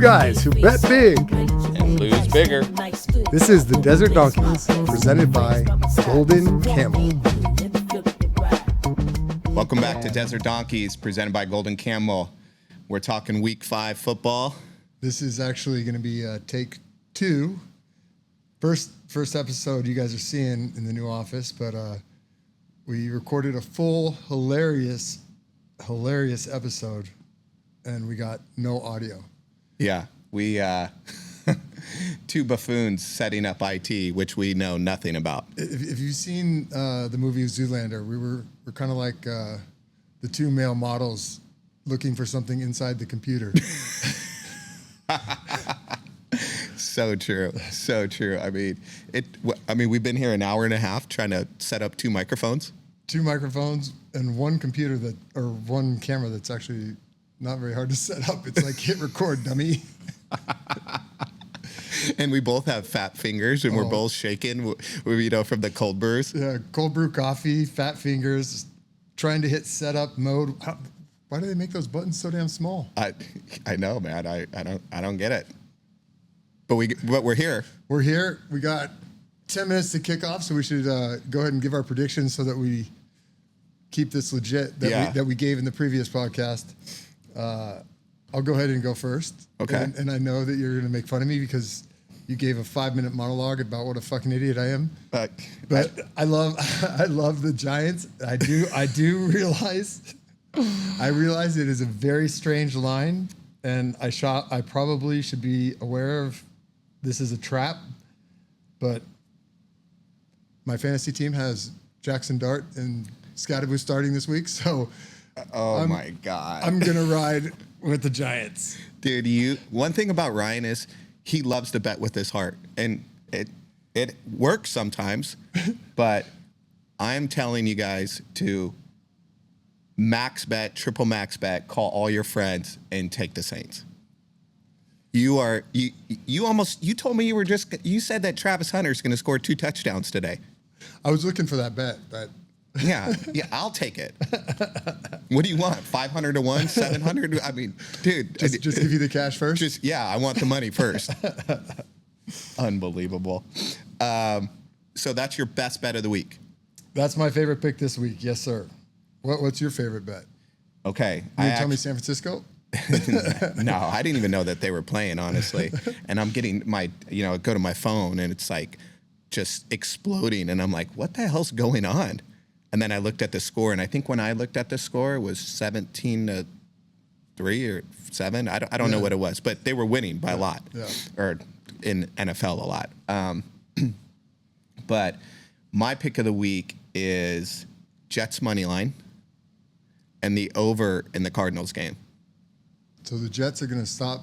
guys who bet big and lose bigger. This is the Desert Donkeys, presented by Golden Camel. Welcome back to Desert Donkeys, presented by Golden Camel. We're talking Week 5 football. This is actually going to be take 2. First episode you guys are seeing in the new office, but we recorded a full hilarious episode, and we got no audio. Yeah, we two buffoons setting up IT, which we know nothing about. If you've seen the movie Zoolander, we're kind of like the two male models looking for something inside the computer. So true. I mean, we've been here an hour and a half trying to set up 2 microphones. 2 microphones and one one camera that's actually not very hard to set up. It's like hit record, dummy. And we both have fat fingers, and we're both shaking, from the cold brews. Yeah, cold brew coffee, fat fingers, trying to hit setup mode. Why do they make those buttons so damn small? I know, man. I don't get it. But we're here. We're here. We got 10 minutes to kick off, so we should go ahead and give our predictions so that we keep this legit that we gave in the previous podcast. I'll go ahead and go first. Okay. And I know that you're going to make fun of me because you gave a 5-minute monologue about what a fucking idiot I am. But I love the Giants. I do realize it is a very strange line, and I probably should be aware of this is a trap, but my fantasy team has Jackson Dart and Scatteraboo starting this week, so my God. I'm going to ride with the Giants. Dude, one thing about Ryan is he loves to bet with his heart, and it works sometimes, but I'm telling you guys to max bet, triple max bet, call all your friends and take the Saints. You told me you said that Travis Hunter's going to score 2 touchdowns today. I was looking for that bet, but yeah, I'll take it. What do you want? 500 to 1, 700? I mean, dude, just give you the cash first. I want the money first. Unbelievable. So that's your best bet of the week. That's my favorite pick this week. Yes, sir. What's your favorite bet? Okay. You tell me San Francisco? No, I didn't even know that they were playing, honestly. And I'm getting go to my phone and it's like just exploding. And I'm like, what the hell's going on? And then I looked at the score, and I think when I looked at the score, it was 17-3 or 7. I don't know what it was, but they were winning by a lot, or in NFL a lot. But my pick of the week is Jets money line and the over in the Cardinals game. So the Jets are going to stop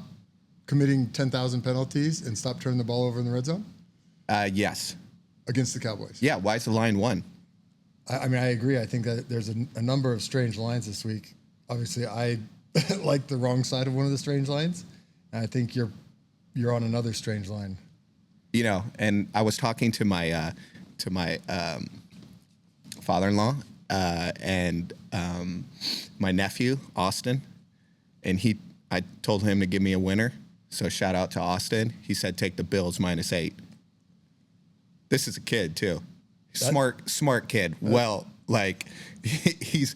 committing 10,000 penalties and stop turning the ball over in the red zone? Yes. Against the Cowboys? Yeah, why is the line 1? I mean, I agree. I think that there's a number of strange lines this week. Obviously, I like the wrong side of one of the strange lines. And I think you're on another strange line. And I was talking to my father-in-law and my nephew, Austin, and I told him to give me a winner. So shout out to Austin. He said take the Bills -8. This is a kid too. Smart kid. He's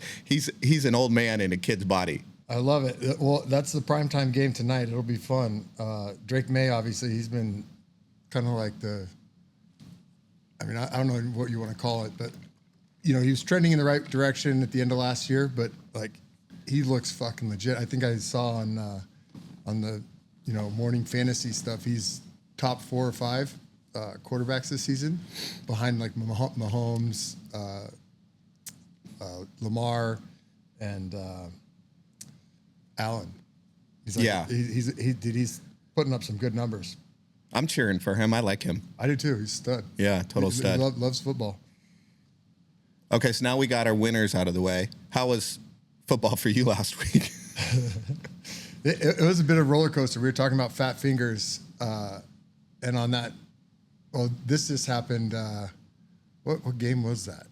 an old man in a kid's body. I love it. Well, that's the primetime game tonight. It'll be fun. Drake May, obviously, he's been kind of like I don't know what you want to call it, but he was trending in the right direction at the end of last year, but he looks fucking legit. I think I saw on the morning fantasy stuff, he's top 4 or 5 quarterbacks this season, behind Mahomes, Lamar, and Allen. He's putting up some good numbers. I'm cheering for him. I like him. I do too. He's a stud. Yeah, total stud. He loves football. Okay, so now we got our winners out of the way. How was football for you last week? It was a bit of a roller coaster. We were talking about fat fingers, and on that. Well, this just happened. What game was that?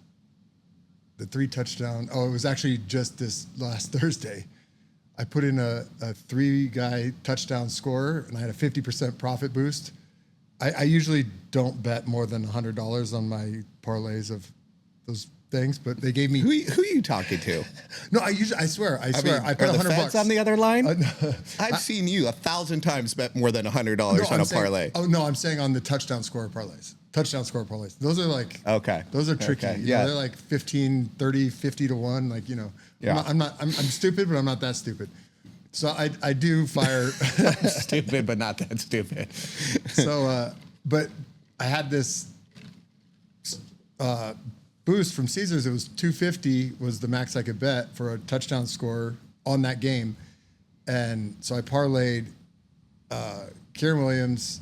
The 3 touchdown. Oh, it was actually just this last Thursday. I put in a 3-guy touchdown scorer, and I had a 50% profit boost. I usually don't bet more than $100 on my parlays of those things, but they gave me. Who are you talking to? No, I swear. I put are the $100 feds on the other line? No. I've seen you 1,000 times bet more than $100 on a parlay. Oh no, I'm saying on the touchdown score parlays. Touchdown score parlays. Those are like Those are tricky. Okay. You know, they're like 15, 30, 50 to 1. Like, you know. Yeah. I'm stupid, but I'm not that stupid. So I do fire. Stupid, but not that stupid. So, but I had this boost from Caesars. It was 250 was the max I could bet for a touchdown score on that game, and so I parlayed Kieran Williams,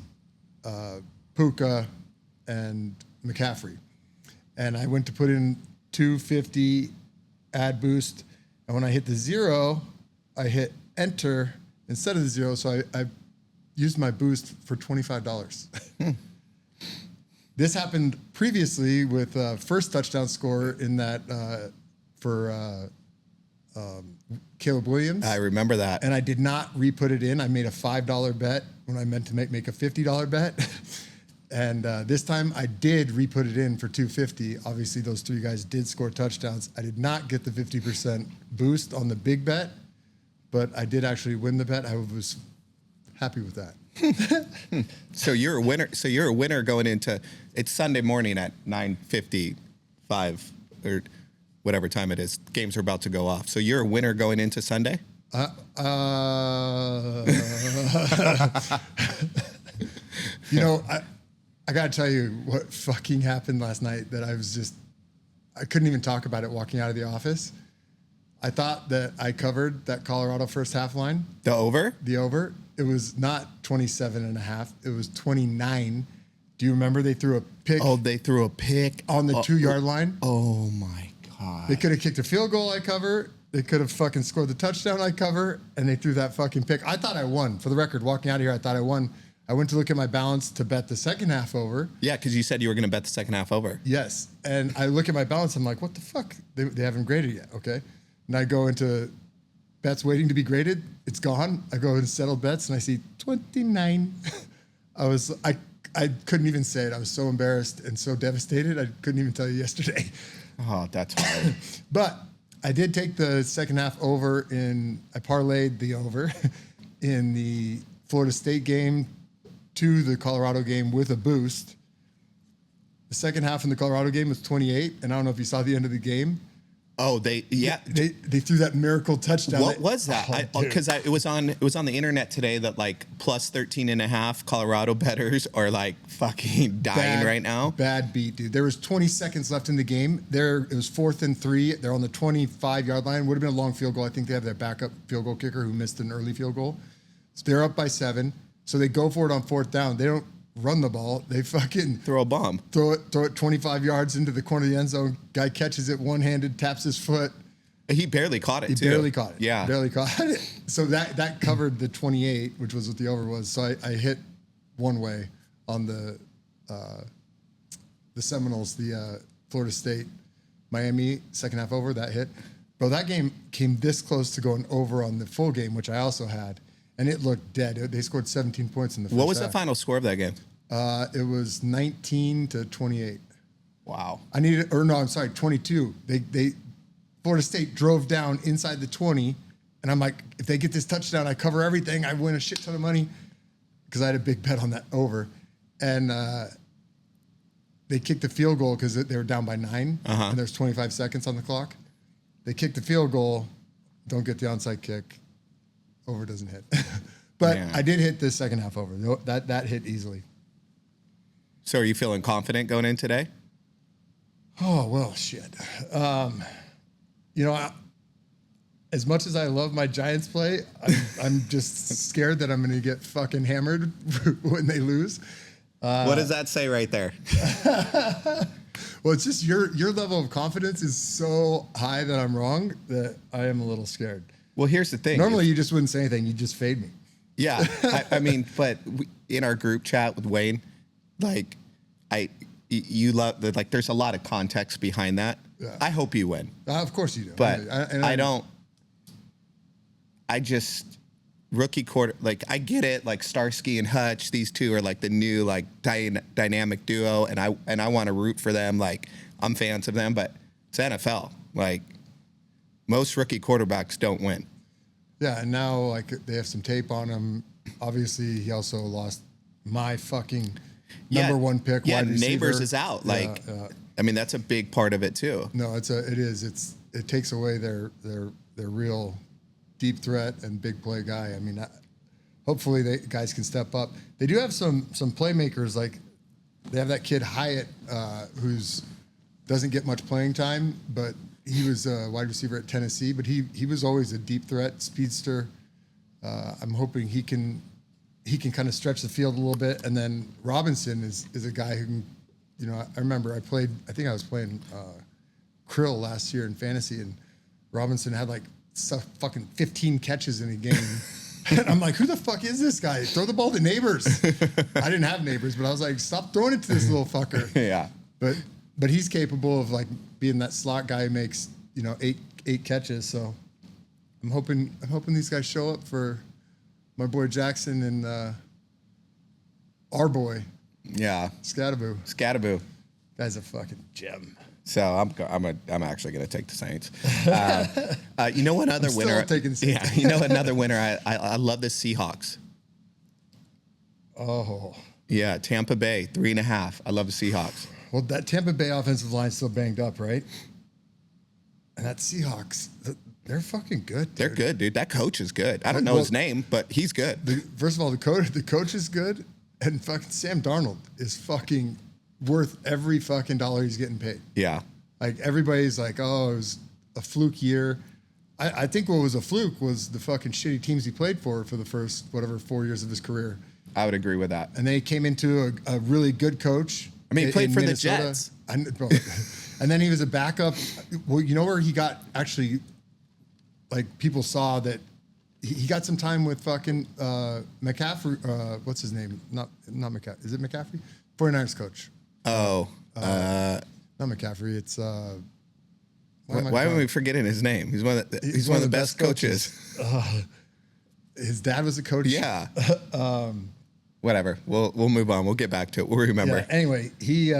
Puka, and McCaffrey, and I went to put in 250 add boost, and when I hit the 0, I hit enter instead of the 0, so I used my boost for $25. This happened previously with first touchdown score in that for Caleb Williams. I remember that. And I did not re-put it in. I made a $5 bet when I meant to make a $50 bet. And this time I did re-put it in for $250. Obviously, those 3 guys did score touchdowns. I did not get the 50% boost on the big bet, but I did actually win the bet. I was happy with that. So you're a winner. So you're a winner going into it's Sunday morning at 9:55 or whatever time it is. Games are about to go off. So you're a winner going into Sunday. You know, I got to tell you what fucking happened last night that I couldn't even talk about it walking out of the office. I thought that I covered that Colorado first half line. The over? The over. It was not 27.5. It was 29. Do you remember they threw a pick? Oh, they threw a pick on the 2-yard line. Oh my God. They could have kicked a field goal, I cover. They could have fucking scored the touchdown, I cover. And they threw that fucking pick. I thought I won. For the record, walking out of here, I thought I won. I went to look at my balance to bet the second half over. Yeah, because you said you were going to bet the second half over. Yes. And I look at my balance. I'm like, what the fuck? They haven't graded yet. Okay. And I go into bets waiting to be graded. It's gone. I go into settled bets and I see 29. I couldn't even say it. I was so embarrassed and so devastated. I couldn't even tell you yesterday. Oh, that's hard. But I did take the second half over I parlayed the over in the Florida State game to the Colorado game with a boost. The second half in the Colorado game was 28, and I don't know if you saw the end of the game. Oh, they threw that miracle touchdown. What was that? Because it was on the internet today that like plus 13.5 Colorado bettors are like fucking dying right now. Bad beat, dude. There was 20 seconds left in the game. It was 4th and 3. They're on the 25-yard line. Would have been a long field goal. I think they have their backup field goal kicker who missed an early field goal. So they're up by 7. So they go for it on 4th down. They don't run the ball. They fucking throw a bomb. Throw it 25 yards into the corner of the end zone. Guy catches it one-handed, taps his foot. He barely caught it, too. Barely caught it. Yeah. Barely caught it. So that covered the 28, which was what the over was. So I hit one way on the Seminoles, the Florida State, Miami, second half over, that hit. Bro, that game came this close to going over on the full game, which I also had. And it looked dead. They scored 17 points in the first half. What was the final score of that game? It was 19-28. Wow. 22. Florida State drove down inside the 20, and I'm like, if they get this touchdown, I cover everything. I win a shit ton of money because I had a big bet on that over. And they kicked the field goal because they were down by 9, and there's 25 seconds on the clock. They kicked the field goal, don't get the onside kick. Over doesn't hit. But man. I did hit the second half over. That hit easily. So are you feeling confident going in today? Oh, well, shit. As much as I love my Giants play, I'm just scared that I'm going to get fucking hammered when they lose. What does that say right there? Well, it's just your level of confidence is so high that I'm wrong that I am a little scared. Well, here's the thing. Normally, you just wouldn't say anything. You just fade me. Yeah. I mean, but in our group chat with Wayne, like, you love, like, there's a lot of context behind that. Yeah. I hope you win. Of course you do. But I I just rookie quarter, like I get it, like Starsky and Hutch, these two are like the new like dynamic duo, and I want to root for them. Like I'm fans of them, but it's NFL. Like most rookie quarterbacks don't win. Yeah, and now like they have some tape on him. Obviously, he also lost my fucking number one pick. Yeah, wide receiver. Neighbors is out. Like, I mean, that's a big part of it too. No, it is. It takes away their real deep threat and big play guy. I mean, hopefully they guys can step up. They do have some playmakers. Like they have that kid Hyatt, who's doesn't get much playing time, but he was a wide receiver at Tennessee. But he was always a deep threat speedster. I'm hoping he can kind of stretch the field a little bit. And then Robinson is a guy who can, you know, I remember I think I was playing Krill last year in fantasy, and Robinson had like fucking 15 catches in a game. And I'm like, who the fuck is this guy? Throw the ball to Neighbors. I didn't have Neighbors, but I was like, stop throwing it to this little fucker. Yeah. But he's capable of like being that slot guy who makes, you know, eight catches. So I'm hoping these guys show up for my boy Jackson and our boy. Yeah. Scattaboo. Guy's a fucking gem. So I'm actually going to take the Saints. You know what other winner? Taking Saints. Yeah. You know another winner. I love the Seahawks. Oh. Yeah. Tampa Bay 3.5. I love the Seahawks. Well, that Tampa Bay offensive line's still banged up, right? And that Seahawks, they're fucking good, dude. They're good, dude. That coach is good. I don't know his name, but he's good. First of all, the coach is good, and fucking Sam Darnold is fucking worth every fucking dollar he's getting paid. Yeah. Like, everybody's like, oh, it was a fluke year. I think what was a fluke was the fucking shitty teams he played for the first, 4 years of his career. I would agree with that. And they came into a really good coach. I mean, he played for Minnesota. the Jets. And then he was a backup. Well, you know where he got actually, like, people saw that he got some time with fucking McCaffrey. What's his name? Not McCaffrey. Is it McCaffrey? 49ers coach. Oh. Not McCaffrey. It's... why am we forgetting his name? He's one of the best coaches. His dad was a coach. Yeah. Whatever. We'll move on. We'll get back to it. We'll remember. Yeah, anyway, he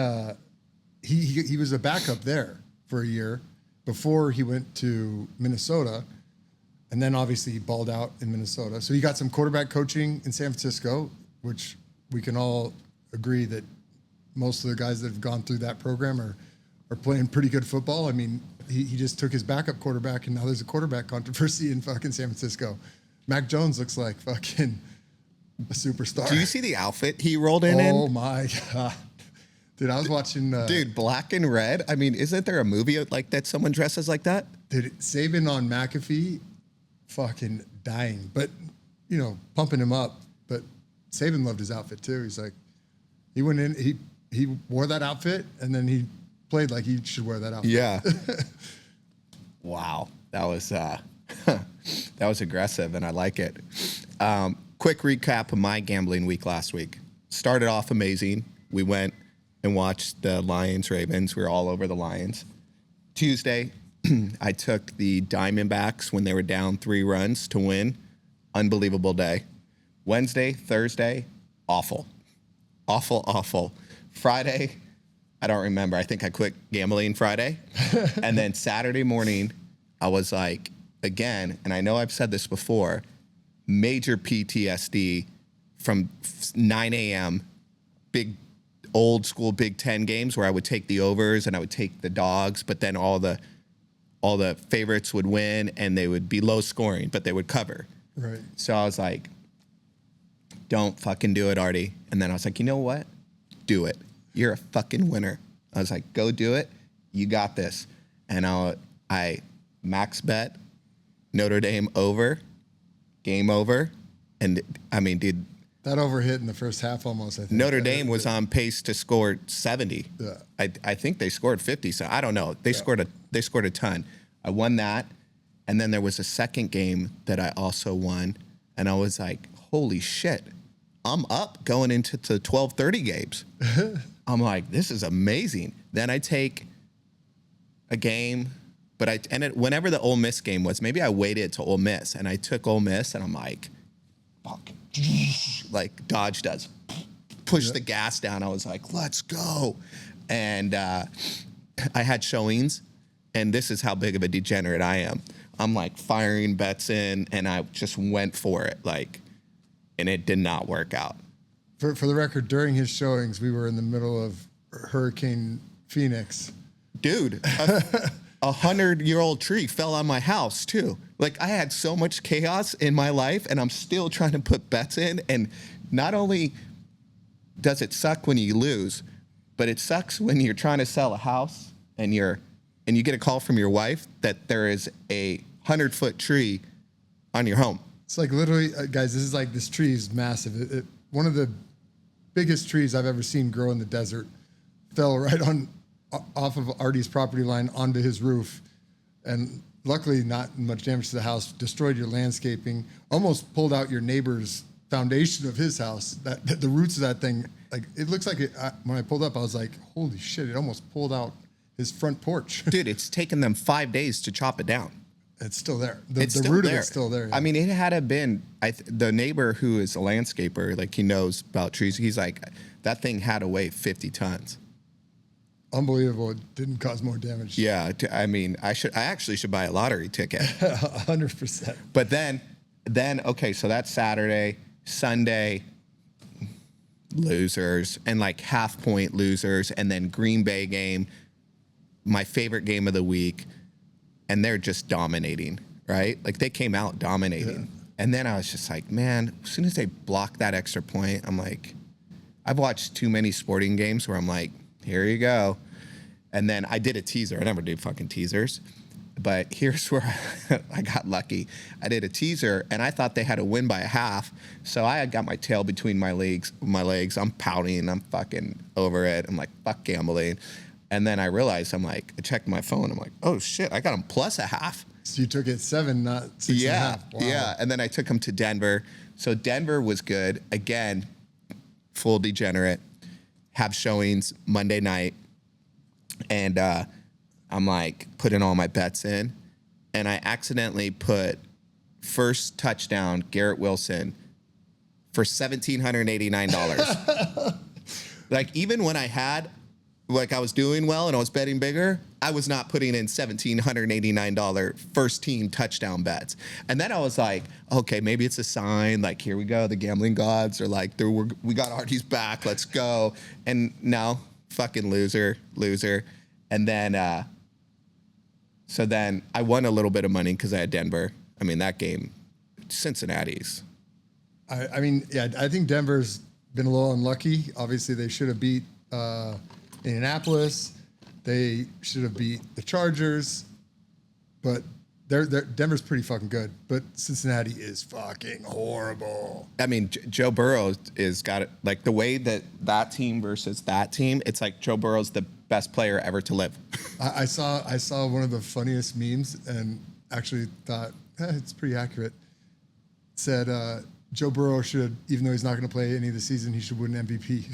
was a backup there for a year before he went to Minnesota, and then obviously he balled out in Minnesota. So he got some quarterback coaching in San Francisco, which we can all agree that most of the guys that have gone through that program are playing pretty good football. I mean, he just took his backup quarterback, and now there's a quarterback controversy in fucking San Francisco. Mac Jones looks like fucking a superstar. Do you see the outfit he rolled in? Oh my God. Dude, I was watching... Dude, black and red? I mean, isn't there a movie like that someone dresses like that? Dude, Saban on McAfee, fucking dying. But, you know, pumping him up. But Saban loved his outfit too. He's like, he went in, he wore that outfit, and then he played like he should wear that outfit. Yeah. Wow. That was that was aggressive, and I like it. Quick recap of my gambling week last week. Started off amazing. We went and watched the Lions-Ravens. We were all over the Lions. Tuesday, I took the Diamondbacks when they were down 3 runs to win. Unbelievable day. Wednesday, Thursday, awful. Awful. Friday, I don't remember. I think I quit gambling Friday. And then Saturday morning, I was like, again, and I know I've said this before, major PTSD from 9 a.m., big old school Big Ten games where I would take the overs and I would take the dogs, but then all the favorites would win and they would be low scoring, but they would cover. Right. So I was like, don't fucking do it, Artie. And then I was like, you know what? Do it. You're a fucking winner. I was like, go do it. You got this. And I max bet Notre Dame over, game over. And I mean, dude, that over hit in the first half almost, I think. Notre Dame was on pace to score 70. Yeah. I think they scored 50. So I don't know. They scored a ton. I won that. And then there was a second game that I also won. And I was like, holy shit. I'm up going into the 12:30 games. I'm like, this is amazing. Then I take a game But whenever the Ole Miss game was, maybe I waited to Ole Miss, and I took Ole Miss, and I'm like, fuck, like Dodge does, push the gas down. I was like, let's go. And I had showings, and this is how big of a degenerate I am. I'm like firing bets in, and I just went for it, like, and it did not work out. For the record, during his showings, we were in the middle of Hurricane Phoenix. Dude, a 100-year-old tree fell on my house too. Like, I had so much chaos in my life, and I'm still trying to put bets in. And not only does it suck when you lose, but it sucks when you're trying to sell a house and you get a call from your wife that there is a 100-foot tree on your home. It's like literally, guys, this tree is massive. One of the biggest trees I've ever seen grow in the desert fell right off of Artie's property line onto his roof, and luckily not much damage to the house. Destroyed your landscaping, almost pulled out your neighbor's foundation of his house. That the roots of that thing, like, it looks like it. When I pulled up, I was like, holy shit! It almost pulled out his front porch. Dude, it's taken them 5 days to chop it down. It's still there. The root of it's still there. Yeah. I mean, it had to been. The neighbor who is a landscaper, like, he knows about trees. He's like, that thing had to weigh 50 tons. Unbelievable. It didn't cause more damage. Yeah, I mean, I actually should buy a lottery ticket. 100%. But then, okay, so that's Saturday, Sunday, losers, and like half-point losers, and then Green Bay game, my favorite game of the week, and they're just dominating, right? Like, they came out dominating. Yeah. And then I was just like, man, as soon as they block that extra point, I'm like, I've watched too many sporting games where I'm like, here you go. And then I did a teaser. I never do fucking teasers. But here's where I got lucky. I did a teaser, and I thought they had to win by a half. So I got my tail between my legs. I'm pouting. I'm fucking over it. I'm like, fuck gambling. And then I realized, I checked my phone. I'm like, oh, shit, I got them plus a half. So you took it 7, not 6.5. Wow. Yeah. And then I took them to Denver. So Denver was good. Again, full degenerate. Have showings Monday night. And I'm like putting all my bets in. And I accidentally put first touchdown, Garrett Wilson, for $1,789. Like, even when I was doing well and I was betting bigger, I was not putting in $1,789 first team touchdown bets. And then I was like, okay, maybe it's a sign. Like, here we go. The gambling gods are like, we got Artie's back. Let's go. And no, fucking loser. And then, so then I won a little bit of money because I had Denver. I mean, that game, Cincinnati's. I mean, yeah, I think Denver's been a little unlucky. Obviously, they should have beat Indianapolis. They should have beat the Chargers, but Denver's pretty fucking good. But Cincinnati is fucking horrible. I mean, Joe Burrow is got it. Like, the way that team versus that team, it's like Joe Burrow's the best player ever to live. I saw one of the funniest memes and actually thought it's pretty accurate. It said Joe Burrow should, even though he's not going to play any of the season, he should win MVP.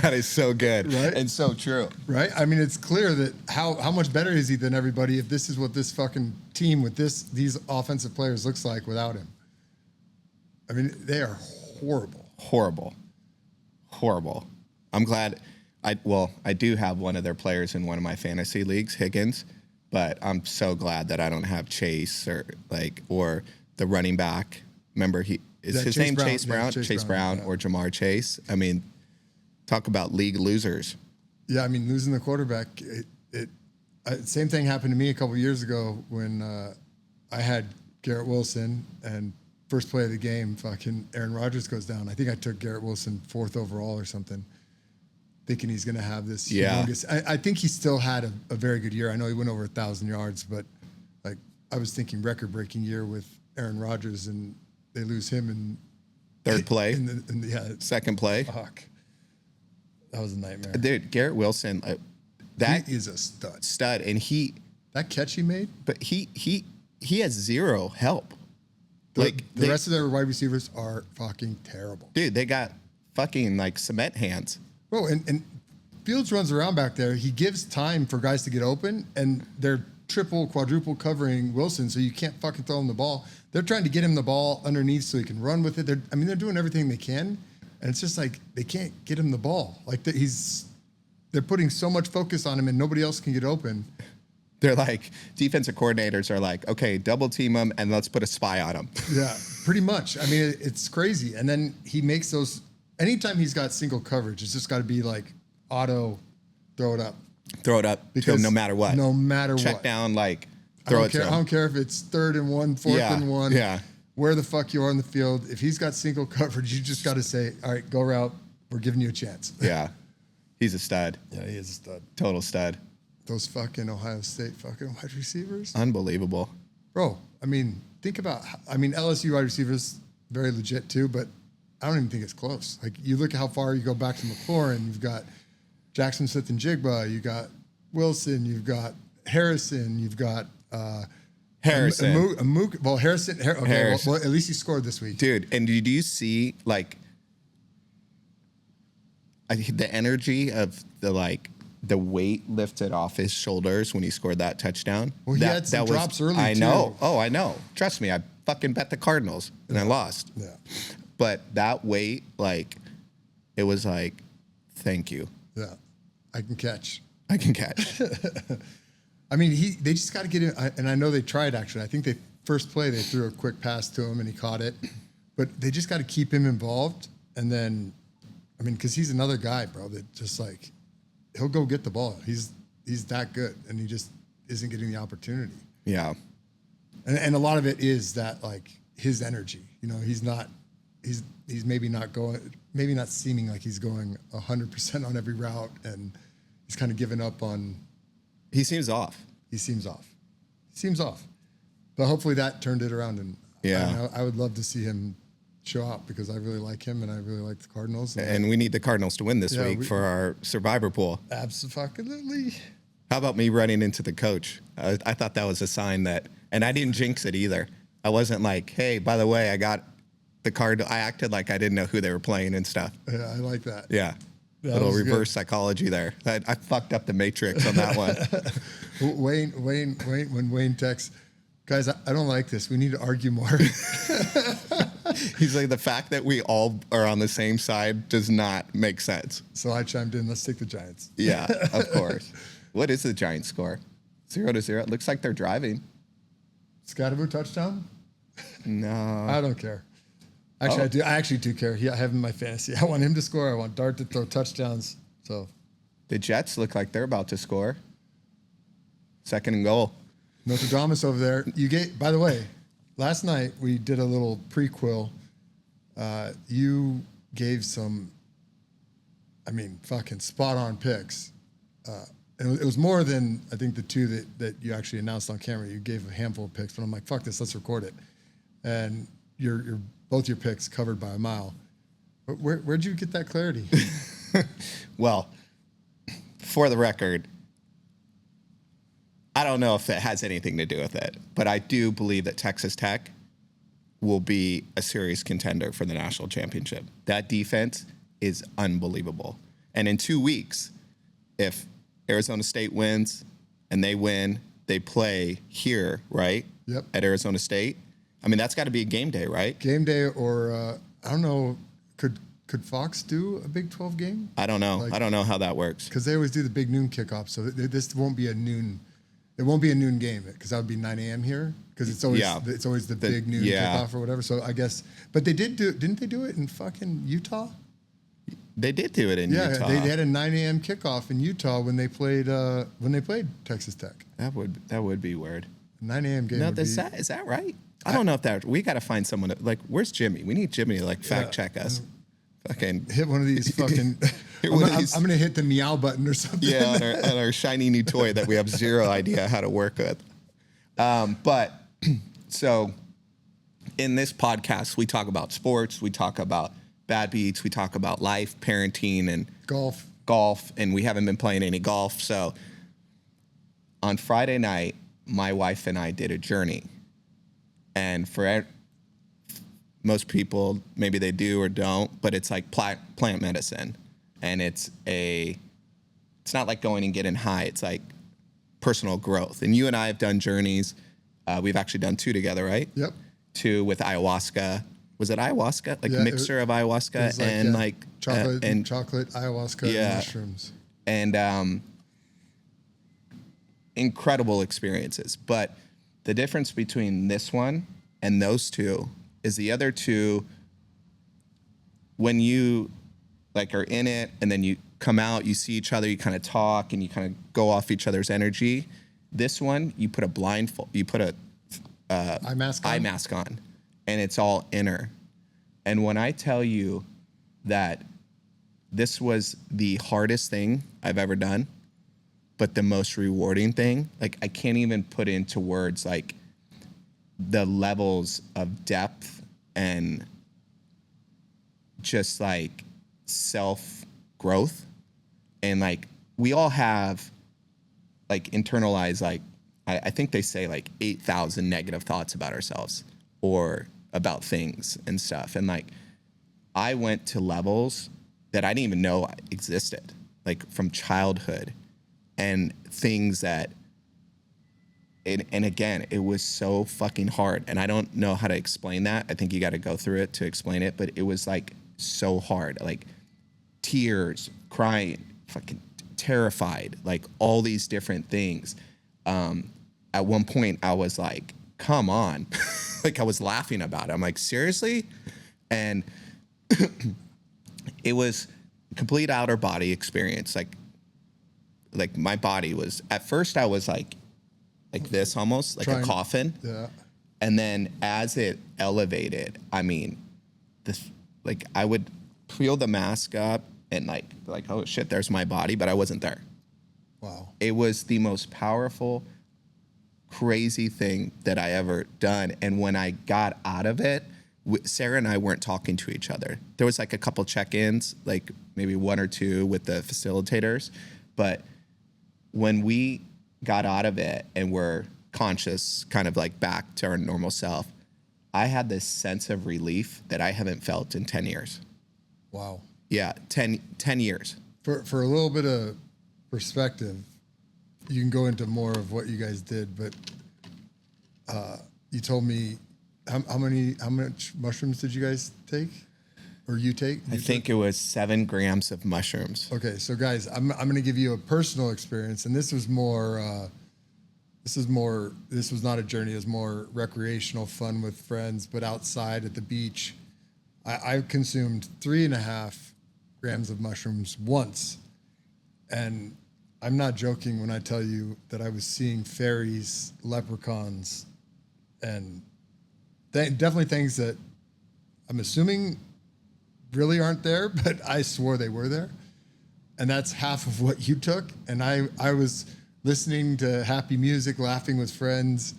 That is so good, right? And so true, right? I mean, it's clear that how much better is he than everybody if this is what this fucking team with these offensive players looks like without him. I mean, they are horrible. I'm glad. I do have one of their players in one of my fantasy leagues, Higgins, but I'm so glad that I don't have Chase or the running back. Remember, his name Chase Brown? Yeah, Chase Brown, yeah. Or Jamar Chase. I mean, talk about league losers. Yeah, I mean, losing the quarterback. Same thing happened to me a couple years ago when I had Garrett Wilson, and first play of the game, fucking Aaron Rodgers goes down. I think I took Garrett Wilson 4th overall or something, thinking he's going to have this humongous. I think he still had a very good year. I know he went over 1,000 yards, but like, I was thinking record-breaking year with Aaron Rodgers, and they lose him in third play. Second play. Fuck, that was a nightmare, dude. Garrett Wilson, he is a stud, and that catch he made. But he has zero help. The rest of their wide receivers are fucking terrible, dude. They got fucking like cement hands. Bro, and Fields runs around back there. He gives time for guys to get open, and they're triple, quadruple covering Wilson, so you can't fucking throw him the ball. They're trying to get him the ball underneath so he can run with it. They're doing everything they can, and it's just like they can't get him the ball. Like they're putting so much focus on him, and nobody else can get open. They're like, defensive coordinators are like, okay, double team him and let's put a spy on him. Yeah, pretty much. I mean, it's crazy. And then he makes those, anytime he's got single coverage, it's just got to be like auto, throw it up. Throw it up to him no matter what. No matter what. Check down, like, throw it to him. I don't care if it's 3rd and 1, 4th and 1. Yeah. Where the fuck you are on the field. If he's got single coverage, you just got to say, all right, go route. We're giving you a chance. Yeah. He's a stud. Yeah, he is a stud. Total stud. Those fucking Ohio State fucking wide receivers. Unbelievable. Bro, I mean, think about, LSU wide receivers, very legit too, but I don't even think it's close. Like, you look at how far you go back to McLaurin, you've got Jackson Smith and Jigba, you got Wilson, you've got Harrison, you've got Harrison. Harrison. Well, at least he scored this week. Dude, and do you see, like, the energy of the weight lifted off his shoulders when he scored that touchdown? Well, he had some drops early, I too. know. Oh, I know. Trust me, I fucking bet the Cardinals, and I lost. Yeah. But that weight, like, it was like, thank you. Yeah. I can catch. I mean, they just got to get in, and I know they tried, actually. I think first play, they threw a quick pass to him, and he caught it. But they just got to keep him involved, and then, because he's another guy, bro, that just, like, he'll go get the ball. He's that good, and he just isn't getting the opportunity. Yeah. And a lot of it is that, like, his energy. He's maybe not seeming like he's going 100% on every route, and he's kind of given up on. He seems off. But hopefully that turned it around, and yeah, I would love to see him show up because I really like him and I really like the Cardinals. And we need the Cardinals to win this week for our survivor pool. Absolutely. How about me running into the coach? I thought that was a sign that, and I didn't jinx it either. I wasn't like, hey, by the way, I got the card. I acted like I didn't know who they were playing and stuff. Yeah, I like that. Yeah. Little reverse psychology there. I fucked up the matrix on that one. When Wayne texts, guys, I don't like this. We need to argue more. He's like, the fact that we all are on the same side does not make sense. So I chimed in, let's take the Giants. Yeah, of course. What is the Giants score? 0-0. It looks like they're driving. Scatterboo touchdown? No. I don't care. Actually, I do. I actually do care. I have him in my fantasy. I want him to score. I want Dart to throw touchdowns. So, the Jets look like they're about to score. 2nd and goal. Notre Dame is over there. By the way, last night we did a little prequel. You gave some, fucking spot on picks. And it was more than I think the two that you actually announced on camera. You gave a handful of picks, but I'm like, fuck this, let's record it. And you're both your picks covered by a mile. Where'd you get that clarity? Well, for the record, I don't know if it has anything to do with it, but I do believe that Texas Tech will be a serious contender for the national championship. That defense is unbelievable. And in 2 weeks, if Arizona State wins and they win, they play here, right? Yep. At Arizona State. That's got to be a game day, right? Game day, or I don't know. Could Fox do a Big 12 game? I don't know. I don't know how that works. Because they always do the big noon kickoff, so this won't be a noon. It won't be a noon game because that would be 9 a.m. here because it's always the big noon kickoff or whatever. So I guess, but they didn't they do it in fucking Utah? They did do it in Utah. Yeah, they had a 9 a.m. kickoff in Utah when they played Texas Tech. That would be weird. 9 a.m. game. No, is that right? I don't know if we got to find someone where's Jimmy? We need Jimmy to fact check us. Fucking hit one of these fucking. I'm gonna hit the meow button or something. Yeah, on our shiny new toy that we have zero idea how to work with. But so in this podcast, we talk about sports, we talk about bad beats, we talk about life, parenting, and golf, and we haven't been playing any golf. So on Friday night, my wife and I did a journey. And for most people, maybe they do or don't, but it's like plant medicine. And it's a it's not like going and getting high. It's like personal growth. And you and I have done journeys. We've actually done 2 together, right? Yep. 2 with ayahuasca. Was it ayahuasca? Like a mixture of ayahuasca and like chocolate and chocolate ayahuasca and mushrooms. And incredible experiences. But the difference between this one and those 2 is the other 2, when you like are in it and then you come out, you see each other, you kind of talk and you kind of go off each other's energy. This one, you put a blindfold, you put a eye mask on, and it's all inner. And when I tell you that this was the hardest thing I've ever done, but the most rewarding thing, like I can't even put into words like the levels of depth and just like self growth. And like we all have like internalized, like I think they say like 8,000 negative thoughts about ourselves or about things and stuff. And like I went to levels that I didn't even know existed, like from childhood, and things that and again, it was so fucking hard. And I don't know how to explain that. I think you got to go through it to explain it, but it was like so hard, like tears, crying, fucking terrified, like all these different things. At one point I was like, come on. Like I was laughing about it. I'm like, seriously? And it was a complete outer body experience. Like my body was, at first I was like this almost, like a coffin. Yeah. And then as it elevated, I mean, like I would peel the mask up and like, oh shit, there's my body, but I wasn't there. Wow. It was the most powerful, crazy thing that I ever done. And when I got out of it, Sarah and I weren't talking to each other. There was like a couple check-ins, like maybe 1 or 2 with the facilitators. But when we got out of it and were conscious, kind of like back to our normal self, I had this sense of relief that I haven't felt in 10 years. Wow. Yeah, 10 years. For a little bit of perspective, you can go into more of what you guys did, but you told me how much mushrooms did you guys take, or you take? I think it was 7 grams of mushrooms. Okay, so guys, I'm going to give you a personal experience, and this was more. This was not a journey. It was more recreational fun with friends, but outside at the beach. I consumed 3.5 grams of mushrooms once, and I'm not joking when I tell you that I was seeing fairies, leprechauns, and definitely things that I'm assuming really aren't there, but I swore they were there. And that's half of what you took. And I was listening to happy music, laughing with friends.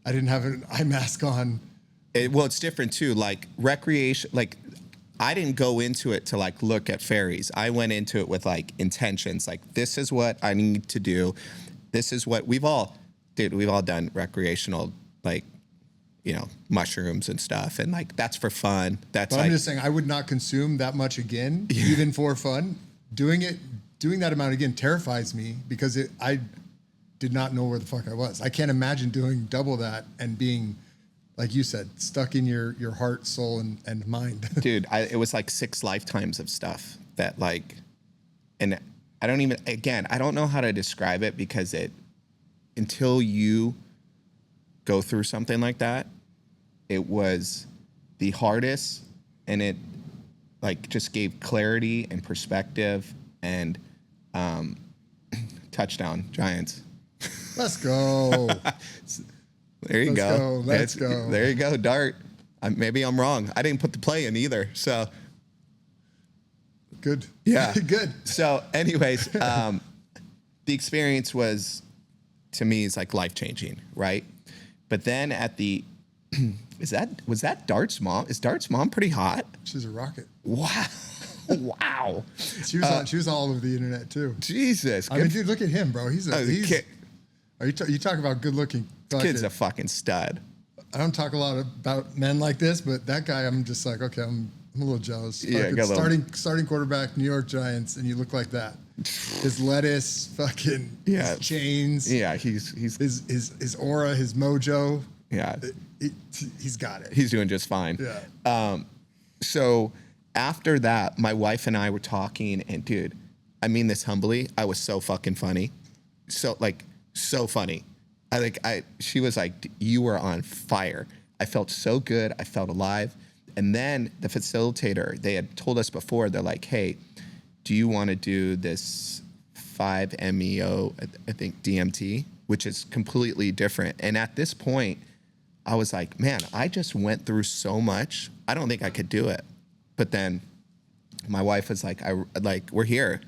I didn't have an eye mask on. Well, it's different too. Like recreation, like I didn't go into it to like look at fairies. I went into it with like intentions. Like this is what I need to do. This is what we've all done recreational, like, you know, mushrooms and stuff. And like, that's for fun. That's I'm just saying I would not consume that much again, even for fun. Doing that amount again terrifies me because I did not know where the fuck I was. I can't imagine doing double that and being, like you said, stuck in your heart, soul, and mind. Dude, it was like 6 lifetimes of stuff that like, and I don't know how to describe it because until you go through something like that, it was the hardest, and it like just gave clarity and perspective and touchdown Giants. Let's go. There you go. Let's go. There you go, Dart. Maybe I'm wrong. I didn't put the play in either. So good. Yeah. Good. So anyways, the experience was, to me, is like life-changing, right? But then at the, was that Dart's mom? Is Dart's mom pretty hot? She's a rocket. Wow. Wow. She was all over the internet too. Jesus. I mean, dude, look at him, bro. He's kid. You talk about good looking. Kid's a fucking stud. I don't talk a lot about men like this, but that guy, I'm just like, okay, I'm a little jealous. Yeah, starting quarterback, New York Giants, and you look like that. his lettuce, fucking his chains. Yeah, he's his aura, his mojo. Yeah, he's got it. He's doing just fine. Yeah. So after that, my wife and I were talking, and dude, I mean this humbly, I was so fucking funny, so funny. She was like, you were on fire. I felt so good. I felt alive. And then the facilitator, they had told us before, they're like, hey, do you want to do this 5-MeO, I think DMT, which is completely different. And at this point, I was like, man, I just went through so much. I don't think I could do it. But then my wife was like, we're here.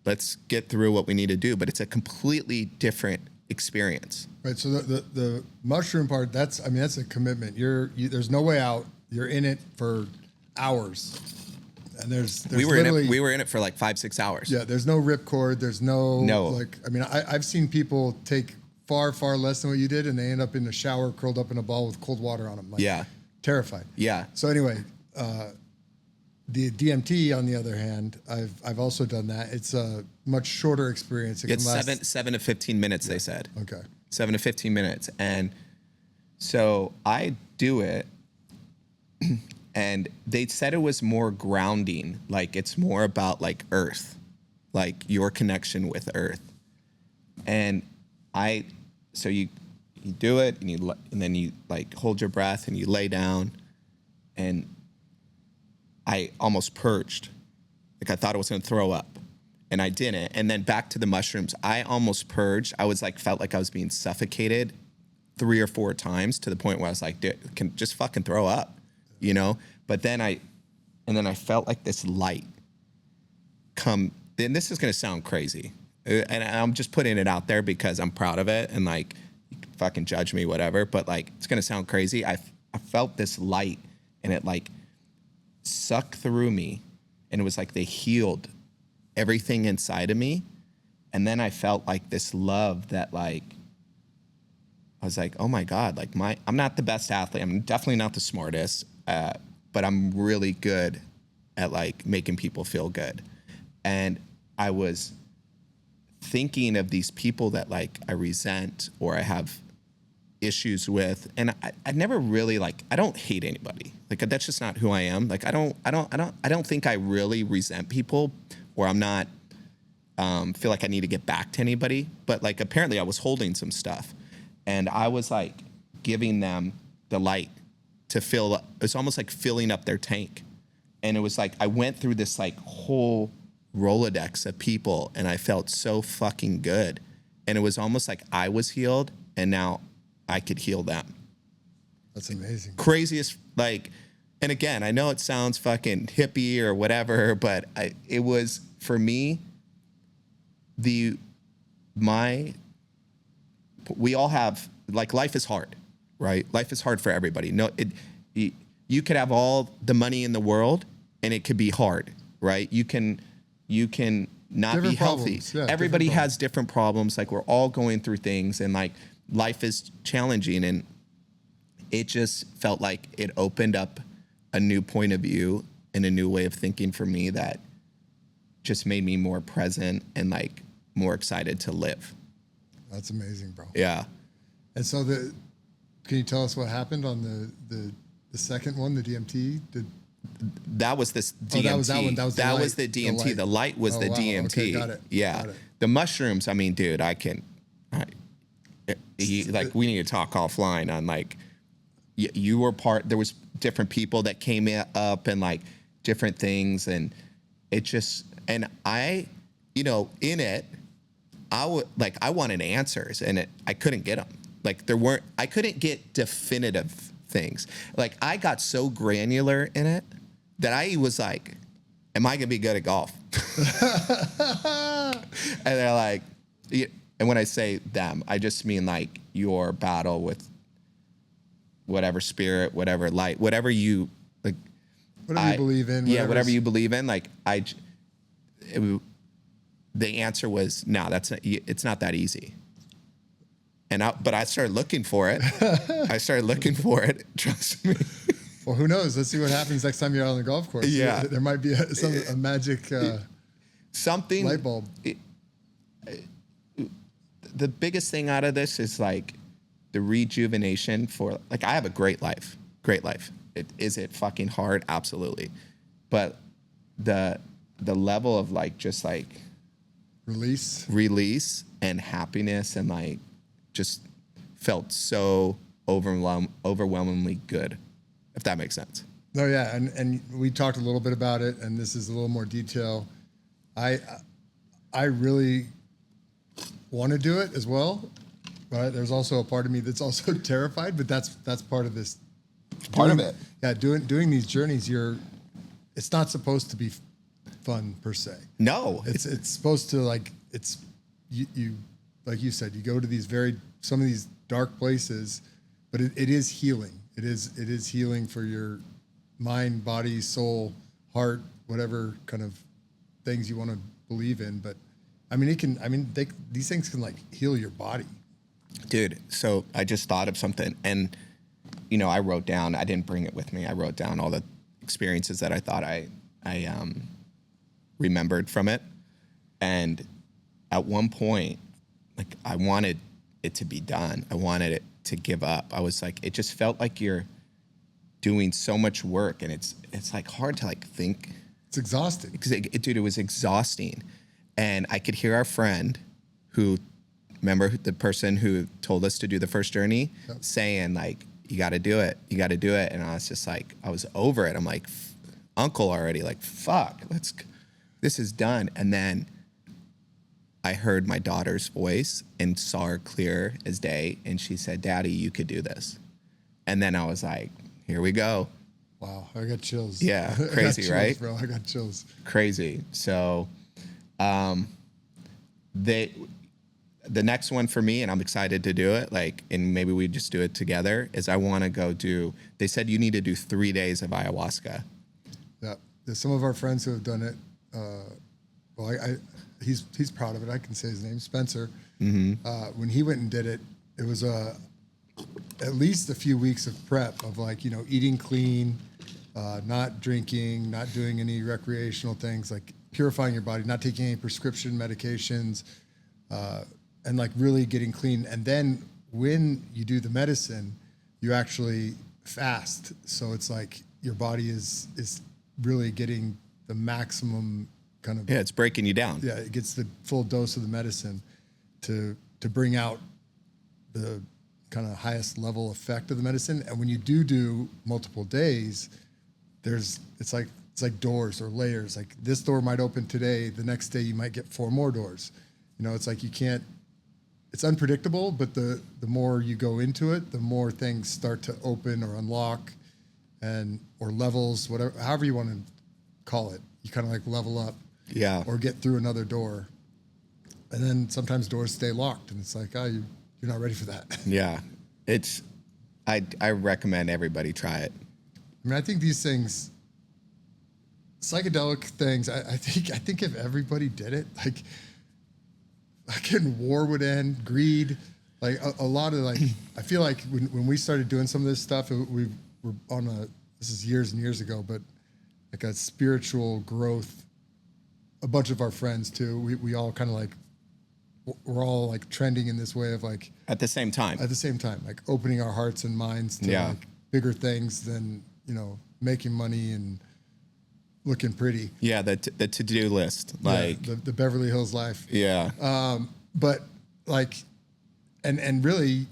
Let's get through what we need to do. But it's a completely different experience. Right. So the mushroom part, that's a commitment. There's no way out. You're in it for hours. And there's we were in it for like 5-6 hours. Yeah, there's no ripcord. There's no. I've seen people take far less than what you did, and they end up in the shower curled up in a ball with cold water on them. Terrified. Yeah. So anyway, the DMT, on the other hand, I've also done that. It's a much shorter experience. It's 7 to 15 minutes. They said. Okay. 7 to 15 minutes, and so I do it. And they said it was more grounding, like it's more about like earth, like your connection with earth. And so you do it, and then you like hold your breath and you lay down, and I almost purged, like I thought I was gonna throw up, and I didn't. And then back to the mushrooms, I almost purged. I was like, felt like I was being suffocated 3 or 4 times to the point where I was like, dude, can just fucking throw up. You know, but then I felt like this light come. Then this is gonna sound crazy, and I'm just putting it out there because I'm proud of it, and like, you can fucking judge me, whatever. But like, it's gonna sound crazy. I felt this light, and it like sucked through me, and it was like they healed everything inside of me, and then I felt like this love that like. I was like, oh my God, like I'm not the best athlete. I'm definitely not the smartest, but I'm really good at like making people feel good. And I was thinking of these people that like I resent or I have issues with. And I never really like, I don't hate anybody. Like that's just not who I am. Like I don't think I really resent people, or I'm not feel like I need to get back to anybody. But like apparently I was holding some stuff. And I was like giving them the light to fill. It's almost like filling up their tank. And it was like I went through this like whole Rolodex of people, and I felt so fucking good. And it was almost like I was healed, and now I could heal them. That's amazing. Craziest, like, and again, I know it sounds fucking hippie or whatever, but it was for me. We all have, like, life is hard, right? Life is hard for everybody. You could have all the money in the world, and it could be hard, right? You can not different be healthy. Yeah, everybody has different problems. Like, we're all going through things, and like life is challenging, and it just felt like it opened up a new point of view and a new way of thinking for me that just made me more present and like more excited to live. That's amazing, bro. Yeah. And so can you tell us what happened on the second one, the DMT? That was this DMT. Oh, that was that one. That was the DMT. The light was the DMT. Okay, got it. Yeah. Got it. The mushrooms, I mean, dude, we need to talk offline on like, you were there was different people that came up and like different things, and it just, and I, in it, I wanted answers, and I couldn't get them. Like I couldn't get definitive things. Like I got so granular in it that I was like, am I gonna be good at golf? And they're like, and when I say them, I just mean like your battle with whatever spirit, whatever light, whatever you like. Whatever you believe in. Yeah, whatever you believe in. Like the answer was no. It's not that easy. But I started looking for it. Trust me. Well, who knows? Let's see what happens next time you're out on the golf course. Yeah, there might be a magic. something light bulb. The biggest thing out of this is like the rejuvenation for like I have a great life. Is it fucking hard? Absolutely. But the level of like just like release and happiness and like just felt so overwhelmingly good, if that makes sense. No, yeah, and we talked a little bit about it, and this is a little more detail. I really want to do it as well, but there's also a part of me that's also terrified. But that's part of this. Part of it. Yeah, doing these journeys, it's not supposed to be fun per se. No, it's supposed to like you like you said, you go to some of these dark places, but it is healing. It is healing for your mind, body, soul, heart, whatever kind of things you want to believe in. But I mean, these things can like heal your body. Dude, so I just thought of something, and you know, I wrote down. I didn't bring it with me. I wrote down all the experiences that I thought I remembered from it, and at one point, like I wanted it to be done. I wanted it to give up. I was like, it just felt like you're doing so much work, and it's like hard to like think. It's exhausting. Because dude, it was exhausting, and I could hear our friend, remember the person who told us to do the first journey, saying like, you got to do it, and I was just like, I was over it. I'm like, uncle already, like fuck, this is done, and then I heard my daughter's voice and saw her clear as day, and she said, Daddy, you could do this. And then I was like, here we go. Wow, I got chills. Yeah, crazy, chills, right? Bro, I got chills. Crazy. So the next one for me, and I'm excited to do it, like, and maybe we just do it together, is I want to go they said you need to do 3 days of ayahuasca. Yeah, there's some of our friends who have done it. He's proud of it. I can say his name, Spencer. Mm-hmm. When he went and did it, it was at least a few weeks of prep of like, you know, eating clean, not drinking, not doing any recreational things, like purifying your body, not taking any prescription medications, and like really getting clean. And then when you do the medicine, you actually fast. So it's like your body is really getting the maximum kind of, it's breaking you down. Yeah, it gets the full dose of the medicine to bring out the kind of highest level effect of the medicine. And when you do multiple days, it's like doors or layers. Like this door might open today, the next day you might get 4 more doors. You know, it's like it's unpredictable, but the more you go into it, the more things start to open or unlock or levels, whatever, however you want to call it. You kind of like level up. Yeah. Or get through another door. And then sometimes doors stay locked, and it's like, you're not ready for that. Yeah. I recommend everybody try it. I mean, I think these things, psychedelic things, I think if everybody did it, like, fucking war would end, greed, like a lot of like, I feel like when we started doing some of this stuff, we were this is years and years ago, but like a spiritual growth. A bunch of our friends too, we all kind of like, we're all like trending in this way of like at the same time, like opening our hearts and minds to like bigger things than, you know, making money and looking pretty. Yeah, the to-do list, like the Beverly Hills life. Yeah. But like, and really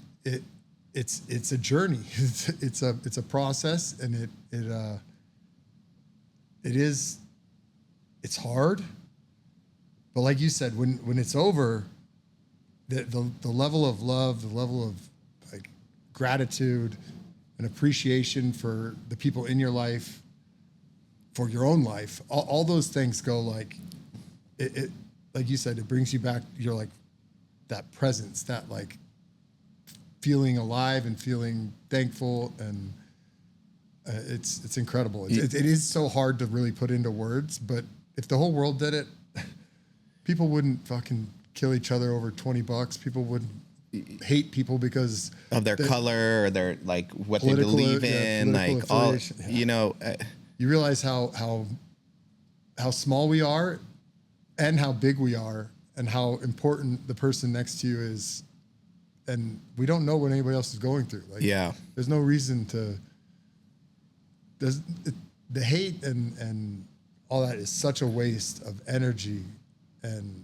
it's a journey. It's a process, and it's hard. But like you said, when it's over, the level of love, the level of like gratitude and appreciation for the people in your life, for your own life, all those things go like it like you said, it brings you back. You're like that presence, that like feeling alive and feeling thankful, and it's incredible. It is so hard to really put into words, but if the whole world did it, people wouldn't fucking kill each other over $20. People wouldn't hate people because of their color or their like what they believe in, like all you know. You realize how small we are, and how big we are and how important the person next to you is. And we don't know what anybody else is going through. Like, there's no reason to, the hate and all that is such a waste of energy. And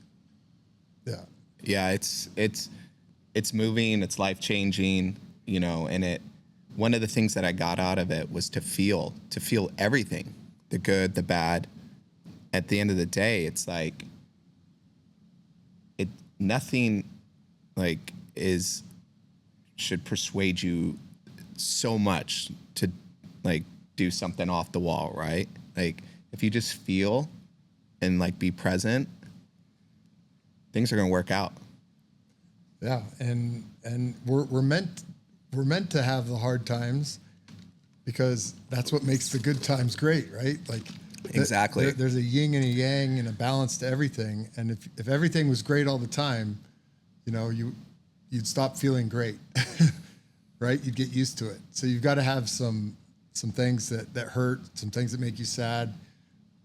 it's moving, it's life-changing, you know, and one of the things that I got out of it was to feel everything, the good, the bad. At the end of the day, it's like nothing like should persuade you so much to like do something off the wall, right? Like if you just feel and like be present, things are going to work out. Yeah, and we're meant to have the hard times because that's what makes the good times great, right? Like exactly. There's a yin and a yang and a balance to everything. And if everything was great all the time, you know, you'd stop feeling great, right? You'd get used to it. So you've got to have some things that hurt, some things that make you sad,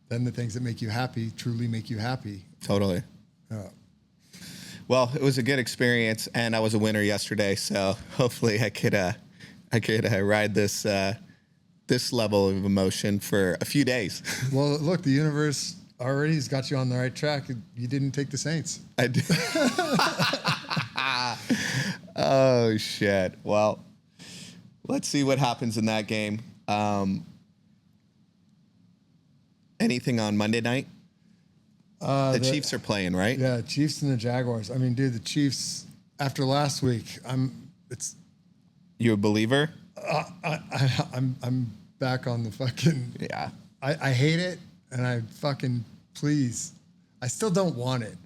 then the things that make you happy truly make you happy. Totally. Well, it was a good experience, and I was a winner yesterday, so hopefully I could ride this level of emotion for a few days. Well, look, the universe already has got you on the right track. You didn't take the Saints. I did. Oh shit! Well, let's see what happens in that game. Anything on Monday night? The Chiefs are playing, right? Yeah, Chiefs and the Jaguars. I mean, dude, the Chiefs after last week. You a believer? I'm back on the fucking. Yeah. I hate it, and I please. I still don't want it,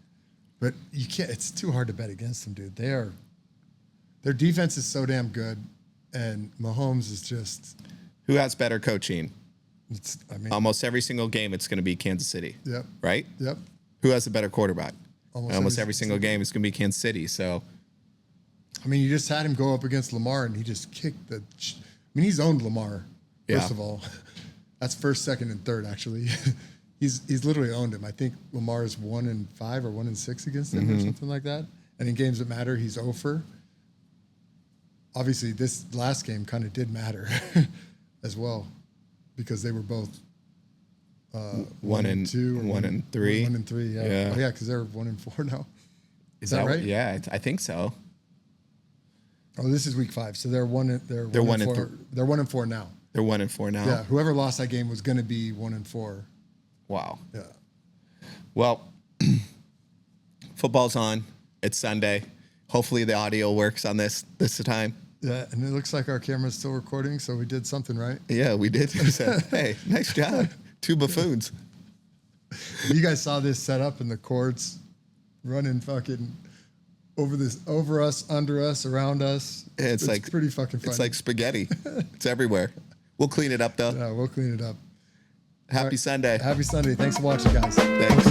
but you can't. It's too hard to bet against them, dude. Their defense is so damn good, and Mahomes is just. Who has better coaching? I mean, almost every single game, it's going to be Kansas City. Yep. Right? Yep. Who has a better quarterback? Almost every single game, it's going to be Kansas City. So, I mean, you just had him go up against Lamar, and he just kicked I mean, he's owned Lamar. First of all, that's first, second, and third. Actually, he's literally owned him. I think Lamar is 1-5 or 1-6 against him or something like that. And in games that matter, he's 0-for. Obviously, this last game kind of did matter as well, because they were both 1-2 or 1-3. 1-3, yeah. Oh yeah, because they're 1-4 now. Is that right? Yeah, I think so. Oh, this is week 5, so they're 1-4. They're 1-4 now. They're 1-4 now. Yeah, whoever lost that game was going to be 1-4. Wow. Yeah. Well, football's on. It's Sunday. Hopefully the audio works on this time. Yeah, and it looks like our camera's still recording, so we did something right. Yeah, we did. We said, hey, nice job. 2 buffoons. You guys saw this set up in the courts, running fucking over us, under us, around us. Yeah, it's like pretty fucking funny. It's like spaghetti. It's everywhere. We'll clean it up, though. Yeah, we'll clean it up. Happy Sunday. Happy Sunday. Thanks for watching, guys. Thanks.